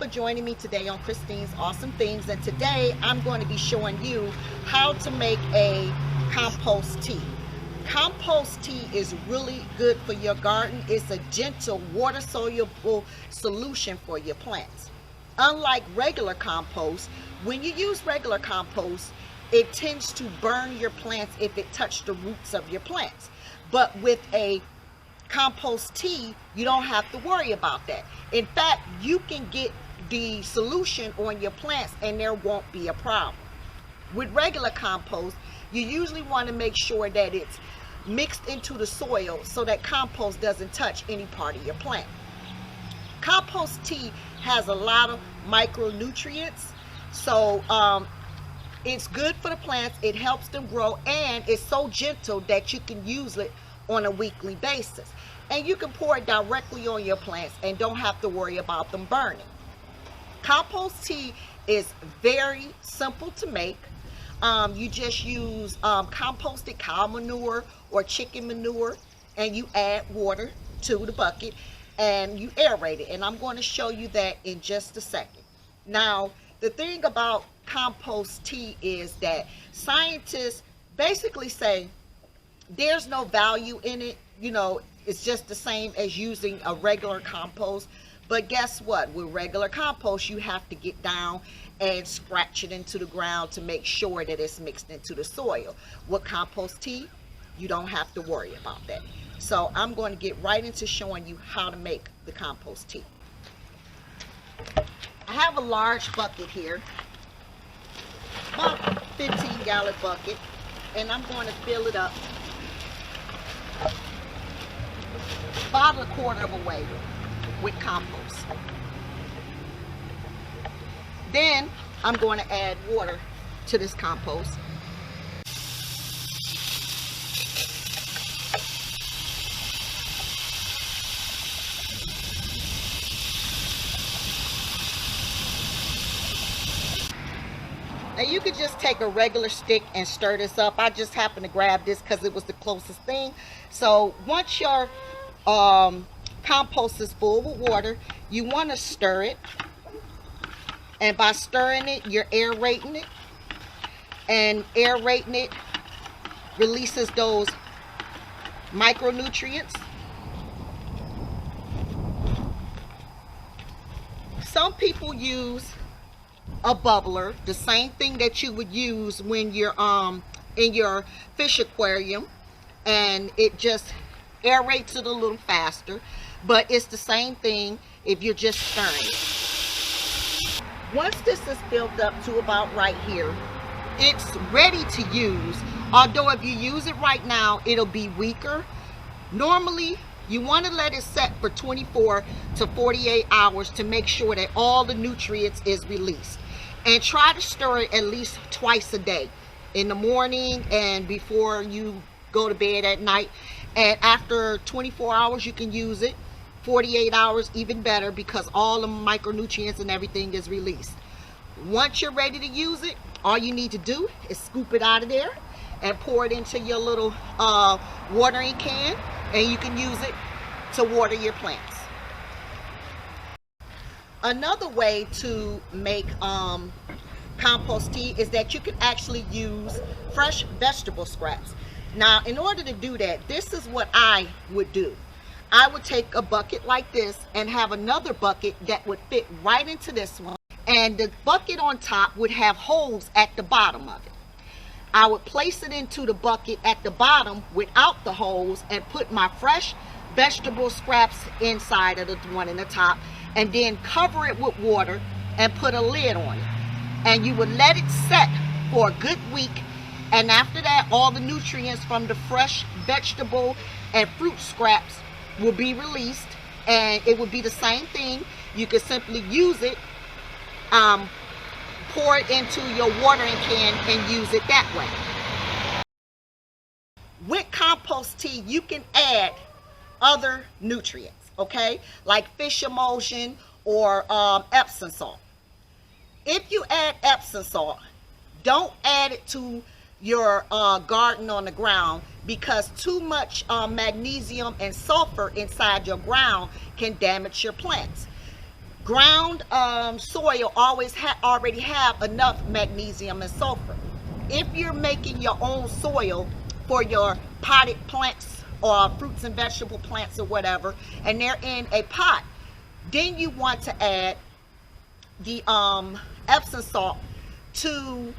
for joining me today on Christine's Awesome Things, and today I'm going to be showing you how to make a compost tea. Compost tea is really good for your garden. It's a gentle, water-soluble solution for your plants. Unlike regular compost, when you use regular compost, it tends to burn your plants if it touches the roots of your plants. But with a compost tea, you don't have to worry about that. In fact, you can get the solution on your plants and there won't be a problem. With regular compost, you usually want to make sure that it's mixed into the soil so that compost doesn't touch any part of your plant. Compost tea has a lot of micronutrients, so it's good for the plants. It helps them grow, and it's so gentle that you can use it on a weekly basis, and you can pour it directly on your plants and don't have to worry about them burning. Compost tea is very simple to make. You just use composted cow manure or chicken manure, and you add water to the bucket and you aerate it, and I'm going to show you that in just a second. Now, the thing about compost tea is that scientists basically say there's no value in it. You know, it's just the same as using a regular compost. But guess what? With regular compost, you have to get down and scratch it into the ground to make sure that it's mixed into the soil. With compost tea, you don't have to worry about that. So I'm going to get right into showing you how to make the compost tea. I have a large bucket here, about 15-gallon bucket, and I'm going to fill it up about a quarter of a way with compost. Then I'm going to add water to this compost. Now you could just take a regular stick and stir this up. I just happened to grab this because it was the closest thing. So once your compost is full with water, you want to stir it, and by stirring it, you're aerating it, and aerating it releases those micronutrients. Some people use a bubbler, the same thing that you would use when you're in your fish aquarium, and it just aerates it a little faster, but it's the same thing if you're just stirring it. Once this is filled up to about right here, it's ready to use. Although if you use it right now, it'll be weaker. Normally you want to let it set for 24 to 48 hours to make sure that all the nutrients is released, and try to stir it at least twice a day, in the morning and before you go to bed at night. And after 24 hours you can use it. 48 hours even better, because all the micronutrients and everything is released. Once you're ready to use it, all you need to do is scoop it out of there and pour it into your little watering can, and you can use it to water your plants. Another way to make compost tea is that you can actually use fresh vegetable scraps. Now, in order to do that, this is what I would do. I would take a bucket like this and have another bucket that would fit right into this one, and the bucket on top would have holes at the bottom of it. I would place it into the bucket at the bottom without the holes and put my fresh vegetable scraps inside of the one in the top, and then cover it with water and put a lid on it. And you would let it set for a good week, and after that, all the nutrients from the fresh vegetable and fruit scraps will be released, and it would be the same thing. You could simply use it, pour it into your watering can and use it that way. With compost tea, you can add other nutrients, okay, like fish emulsion or Epsom salt. If you add Epsom salt, don't add it to your garden on the ground, because too much magnesium and sulfur inside your ground can damage your plants. Ground soil already have enough magnesium and sulfur. If you're making your own soil for your potted plants or fruits and vegetable plants or whatever, and they're in a pot, then you want to add the Epsom salt to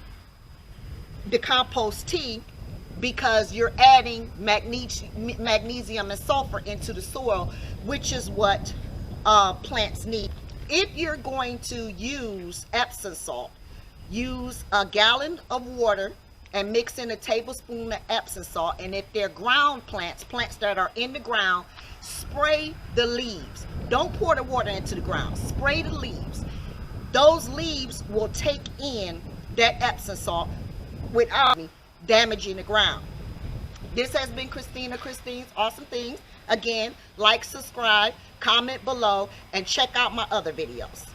the compost tea, because you're adding magnesium and sulfur into the soil, which is what plants need. If you're going to use Epsom salt, use a gallon of water and mix in a tablespoon of Epsom salt. And if they're ground plants that are in the ground, spray the leaves. Don't pour the water into the ground. Spray the leaves. Those leaves will take in that Epsom salt without damaging the ground. This has been Christine's Awesome Things. Again, like, subscribe, comment below, and check out my other videos.